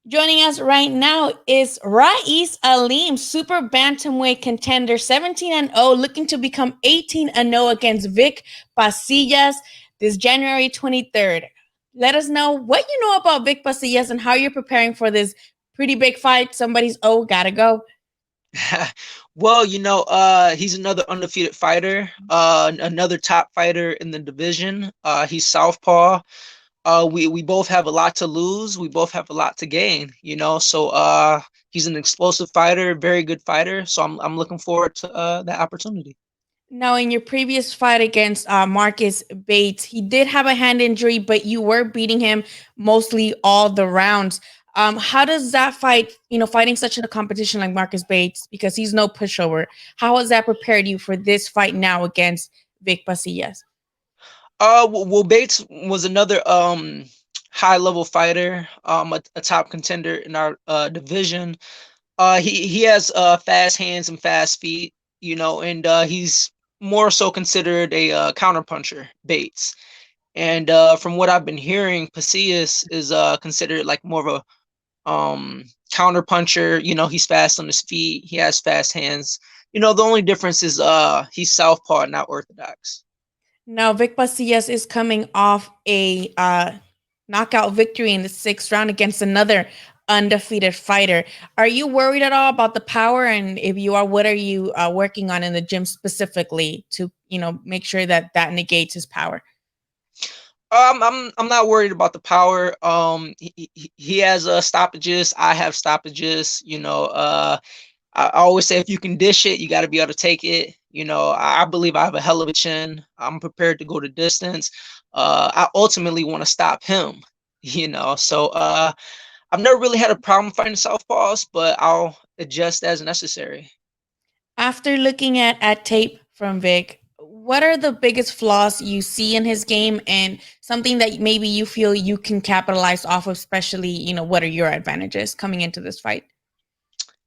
Joining us right now is Raeese Aleem, super bantamweight contender, 17-0, looking to become 18-0 against Vic Pasillas this January 23rd. Let us know what you know about Vic Pasillas and how you're preparing for this pretty big fight. Somebody's gotta go. Well, he's another undefeated fighter, another top fighter in the division. He's southpaw. We both have a lot to lose. We both have a lot to gain, So he's an explosive fighter, very good fighter. So I'm looking forward to that opportunity. Now, in your previous fight against Marcus Bates, he did have a hand injury, but you were beating him mostly all the rounds. How does that fight, fighting such a competition like Marcus Bates, because he's no pushover, how has that prepared you for this fight now against Vic Pasillas? Well, Bates was another high level fighter, a top contender in our division. He has fast hands and fast feet, and he's more so considered a counter puncher, Bates. And from what I've been hearing, Pasillas is considered like more of a counter puncher. He's fast on his feet. He has fast hands. The only difference is he's southpaw, not orthodox. Now, Vic Pasillas is coming off a knockout victory in the sixth round against another undefeated fighter. Are you worried at all about the power? And if you are, what are you working on in the gym specifically to, make sure that that negates his power? I'm not worried about the power. He has stoppages. I have stoppages. I always say if you can dish it, you got to be able to take it. I believe I have a hell of a chin. I'm prepared to go the distance. I ultimately want to stop him. So I've never really had a problem fighting southpaws, but I'll adjust as necessary. After looking at tape from Vic, what are the biggest flaws you see in his game and something that maybe you feel you can capitalize off of, especially, what are your advantages coming into this fight?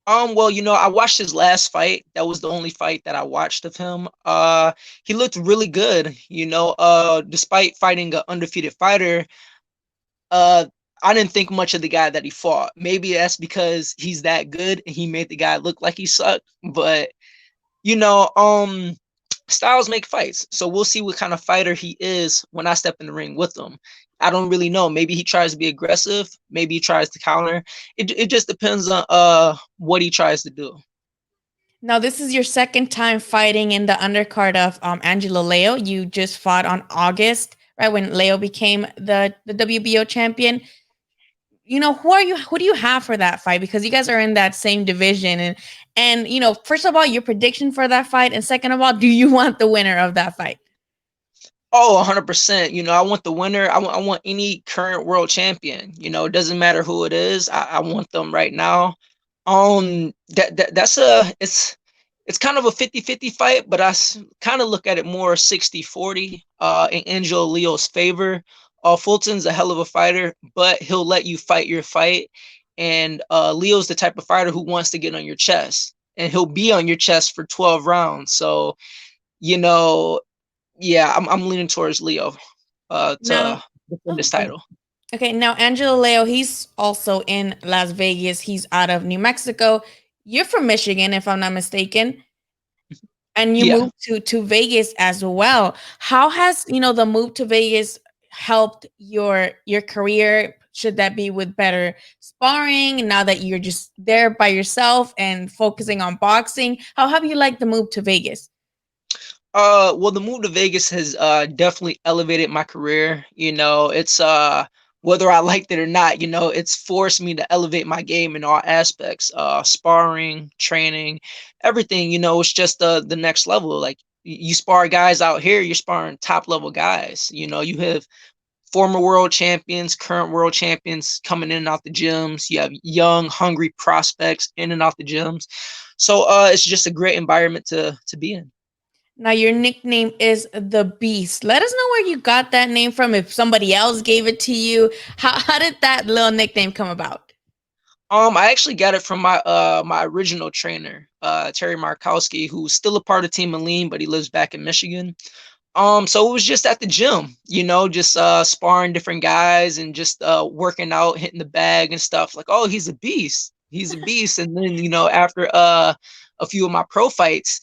Well, I watched his last fight. That was the only fight that I watched of him. He looked really good, despite fighting an undefeated fighter. Uh, I didn't think much of the guy that he fought. Maybe that's because he's that good and he made the guy look like he sucked. But you know, um, styles make fights. So we'll see what kind of fighter he is when I step in the ring with him. I don't really know. Maybe he tries to be aggressive. Maybe he tries to counter. It just depends on what he tries to do. Now, this is your second time fighting in the undercard of Angelo Leo. You just fought on August, right when Leo became the WBO champion. Who do you have for that fight, because you guys are in that same division, and first of all, your prediction for that fight, and second of all, do you want the winner of that fight? Oh, 100%. I want the winner. I want any current world champion. It doesn't matter who it is. I want them right now. That's it's kind of a 50-50 fight, but I kind of look at it more 60-40 in Angelo Leo's favor. Fulton's a hell of a fighter, but he'll let you fight your fight. And Leo's the type of fighter who wants to get on your chest, and he'll be on your chest for 12 rounds. So, you know, yeah, I'm leaning towards Leo Now, to defend this okay. title. Okay, now Angelo Leo, he's also in Las Vegas. He's out of New Mexico. You're from Michigan, if I'm not mistaken, and you Yeah. moved to Vegas as well. How has, the move to Vegas helped your career? Should that be with better sparring now that you're just there by yourself and focusing on boxing? How have you liked the move to Vegas? Well, the move to Vegas has definitely elevated my career. It's whether I liked it or not, it's forced me to elevate my game in all aspects. Sparring, training, everything, it's just the next level. Like you spar guys out here, you're sparring top level guys. You have former world champions, current world champions coming in and out the gyms. You have young, hungry prospects in and out the gyms. So it's just a great environment to be in. Now, your nickname is the Beast. Let us know where you got that name from. If somebody else gave it to you, how did that little nickname come about? I actually got it from my original trainer, Terry Markowski, who's still a part of Team Aleem, but he lives back in Michigan. So it was just at the gym, just sparring different guys and just working out, hitting the bag and stuff. Like, oh, he's a beast. He's a beast. And then, after a few of my pro fights,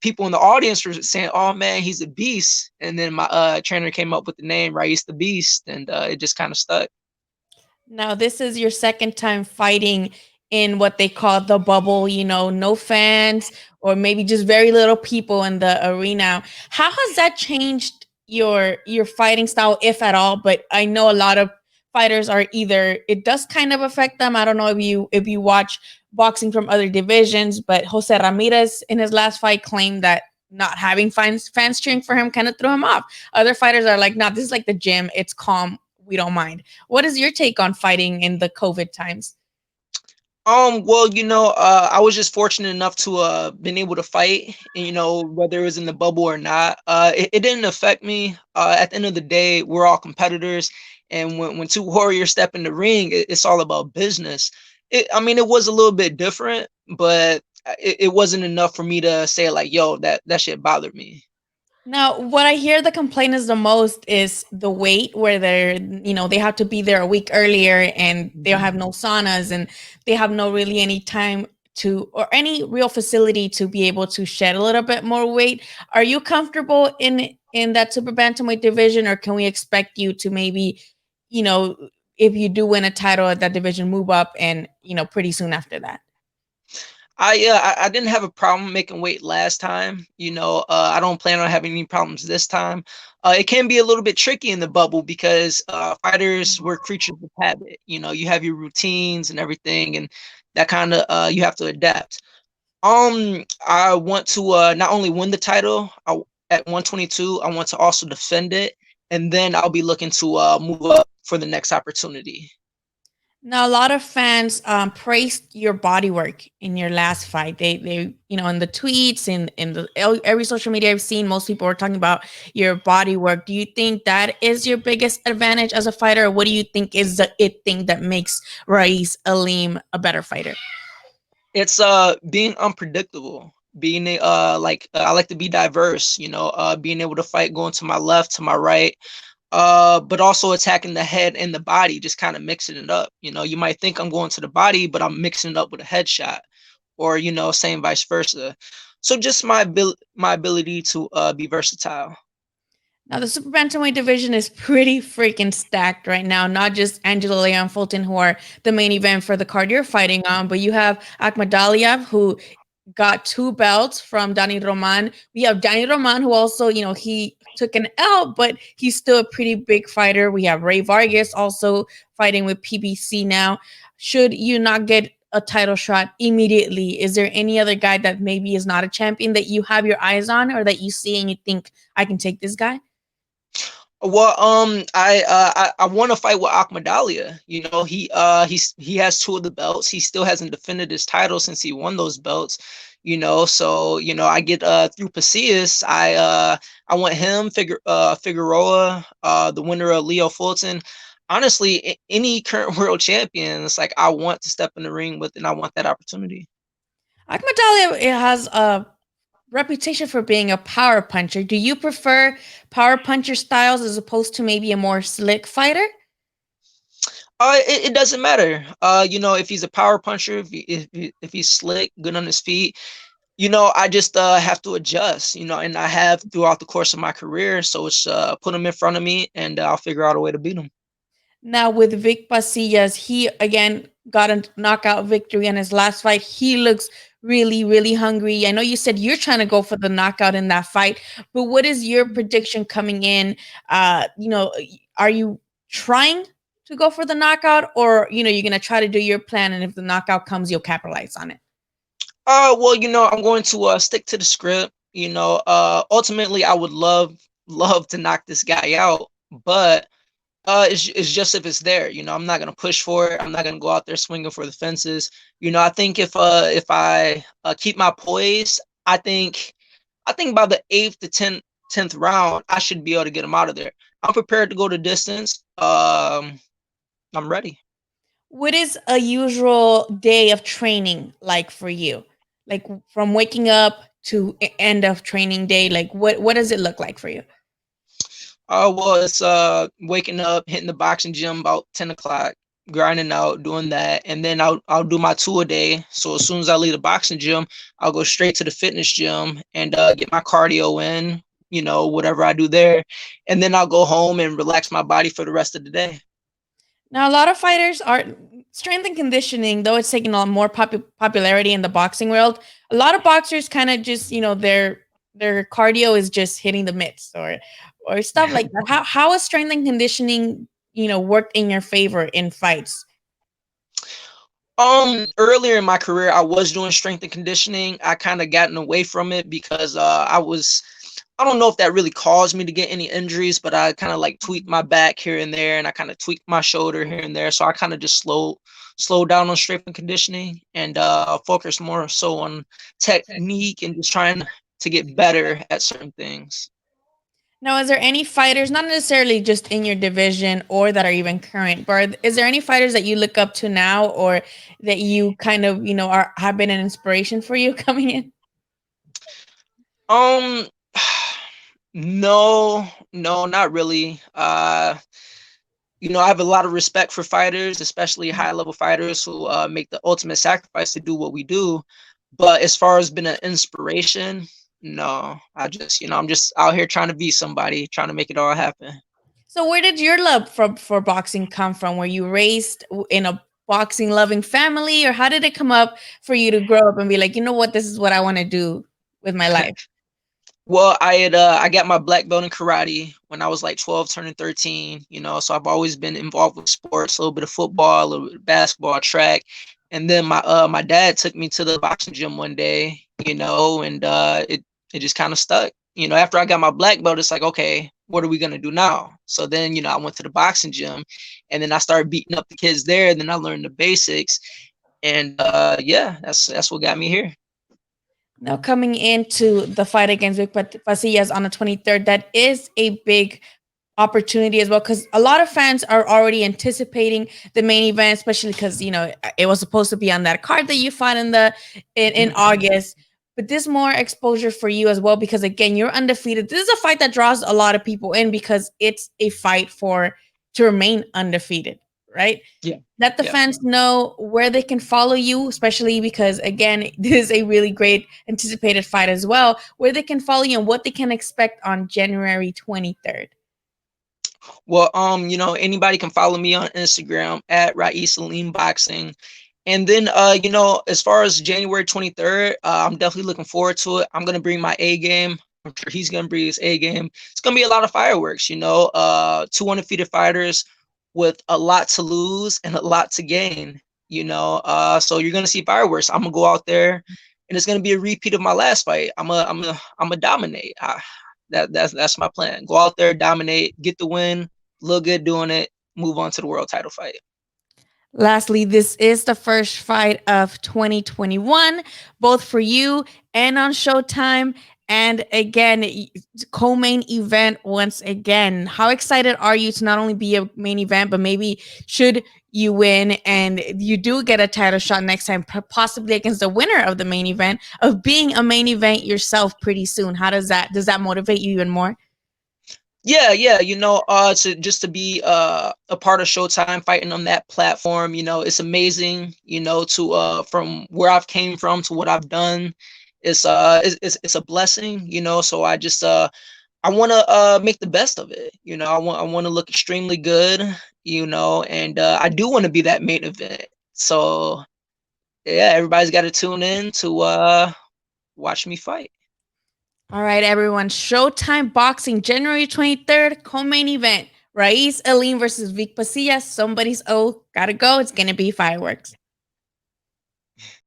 people in the audience were saying, "Oh man, he's a beast." And then my trainer came up with the name Raeese the Beast, and it just kind of stuck. Now, this is your second time fighting in what they call the bubble, no fans or maybe just very little people in the arena. How has that changed your fighting style, if at all? But I know a lot of fighters are either it does kind of affect them. I don't know if you watch boxing from other divisions, but Jose Ramirez in his last fight claimed that not having fans cheering for him kind of threw him off. Other fighters are like, "No, this is like the gym. It's calm. We don't mind." What is your take on fighting in the COVID times? Well, I was just fortunate enough to been able to fight, and, whether it was in the bubble or not. It didn't affect me. At the end of the day, we're all competitors, and when two warriors step in the ring, it's all about business. I mean, it was a little bit different, but it wasn't enough for me to say like, "Yo, that shit bothered me." Now, what I hear the complaint is the most is the wait, where they have to be there a week earlier and they have no saunas and they have no really any time to or any real facility to be able to shed a little bit more weight. Are you comfortable in that super bantamweight division, or can we expect you to maybe, you know, if you do win a title at that division, move up and pretty soon after that? I didn't have a problem making weight last time. I don't plan on having any problems this time. It can be a little bit tricky in the bubble because fighters were creatures of habit. You have your routines and everything, and that kind of you have to adapt. I want to not only win the title at 122, I want to also defend it, and then I'll be looking to move up for the next opportunity. Now, a lot of fans praised your body work in your last fight. They in the tweets and in the every social media I've seen, most people are talking about your body work. Do you think that is your biggest advantage as a fighter, or what do you think is the it thing that makes Raeese Aleem a better fighter? It's being unpredictable, being I like to be diverse, being able to fight going to my left, to my right, but also attacking the head and the body, just kind of mixing it up. You might think I'm going to the body, but I'm mixing it up with a headshot, or same vice versa. So just my ability to be versatile. Now, the super bantamweight division is pretty freaking stacked right now. Not just Angelo Leo and Fulton, who are the main event for the card you're fighting on, but you have Akhmadaliev, who got two belts from Danny Roman. We have Danny Roman, who also, he took an L, but he's still a pretty big fighter. We have Ray Vargas also fighting with PBC now. Should you not get a title shot immediately, is there any other guy that maybe is not a champion that you have your eyes on or that you see and you think, I can take this guy? Well, I want to fight with Akhmadaliev. He has two of the belts. He still hasn't defended his title since he won those belts. So I get through Pasillas. I want him, Figueroa, the winner of Leo Fulton. Honestly, any current world champion, it's like I want to step in the ring with, and I want that opportunity. Akhmadaliev has a reputation for being a power puncher. Do you prefer power puncher styles as opposed to maybe a more slick fighter? It doesn't matter. If he's a power puncher, if he's slick, good on his feet, I just have to adjust, and I have throughout the course of my career. So it's put him in front of me, and I'll figure out a way to beat him. Now with Vic Pasillas, he again got a knockout victory in his last fight. He looks really, really hungry. I know you said you're trying to go for the knockout in that fight, but what is your prediction coming in? Are you trying to go for the knockout, or you're gonna try to do your plan, and if the knockout comes, you'll capitalize on it? Well, I'm going to stick to the script. Ultimately, I would love to knock this guy out, but it's just if it's there. I'm not gonna push for it. I'm not gonna go out there swinging for the fences. I think if I keep my poise, I think by the eighth to tenth round, I should be able to get him out of there. I'm prepared to go the distance. I'm ready. What is a usual day of training like for you? Like from waking up to end of training day? Like what does it look like for you? Well, it's waking up, hitting the boxing gym about 10 o'clock, grinding out, doing that, and then I'll do my two a day. So as soon as I leave the boxing gym, I'll go straight to the fitness gym and get my cardio in, whatever I do there, and then I'll go home and relax my body for the rest of the day. Now, a lot of fighters are strength and conditioning, though it's taking on more popularity in the boxing world. A lot of boxers kind of just, their cardio is just hitting the mitts or stuff like that. How is strength and conditioning, worked in your favor in fights? Earlier in my career, I was doing strength and conditioning. I kind of gotten away from it because I don't know if that really caused me to get any injuries, but I kind of like tweaked my back here and there, and I kind of tweaked my shoulder here and there. So I kind of just slowed down on strength and conditioning and focused more so on technique and just trying to get better at certain things. Now, is there any fighters, not necessarily just in your division or that are even current, but is there any fighters that you look up to now or that you kind of, have been an inspiration for you coming in? Um, no, no, not really. I have a lot of respect for fighters, especially high level fighters who make the ultimate sacrifice to do what we do. But as far as being an inspiration, no, I'm just out here trying to be somebody, trying to make it all happen. So, where did your love for boxing come from? Were you raised in a boxing loving family, or how did it come up for you to grow up and be like, you know what, this is what I want to do with my life? Well, I got my black belt in karate when I was like 12, turning 13, so I've always been involved with sports, a little bit of football, a little bit of basketball, track. And then my dad took me to the boxing gym one day, and it just kind of stuck. After I got my black belt, it's like, okay, what are we gonna do now? So then, I went to the boxing gym and then I started beating up the kids there, and then I learned the basics. And yeah, that's what got me here. Now, coming into the fight against Vic Pasillas on the 23rd, that is a big opportunity as well because a lot of fans are already anticipating the main event, especially because it was supposed to be on that card that you fought in August. But this more exposure for you as well because again you're undefeated. This is a fight that draws a lot of people in because it's a fight to remain undefeated, right? Yeah. Let the Yeah. fans know where they can follow you, especially because again, this is a really great anticipated fight as well, where they can follow you and what they can expect on January 23rd. Well, anybody can follow me on Instagram at Raeese Aleem Boxing. And then, as far as January 23rd, I'm definitely looking forward to it. I'm going to bring my A game. I'm sure he's going to bring his A game. It's going to be a lot of fireworks, two undefeated fighters with a lot to lose and a lot to gain, so you're going to see fireworks. I'm going to go out there and it's going to be a repeat of my last fight. I'm a dominate. That's my plan. Go out there, dominate, get the win, look good doing it, move on to the world title fight. Lastly, this is the first fight of 2021, both for you and on Showtime. And again, co-main event once again. How excited are you to not only be a main event, but maybe should you win and you do get a title shot next time, possibly against the winner of the main event, of being a main event yourself pretty soon? How does that motivate you even more? Yeah, to be a part of Showtime, fighting on that platform, it's amazing, to from where I've came from to what I've done. It's a blessing, so I want to make the best of it. I want to look extremely good, and I do want to be that main event. So yeah, everybody's got to tune in to watch me fight. All right, everyone. Showtime Boxing, January 23rd, co-main event. Raeese Aleem versus Vic Pasillas. Somebody's gotta go. It's gonna be fireworks.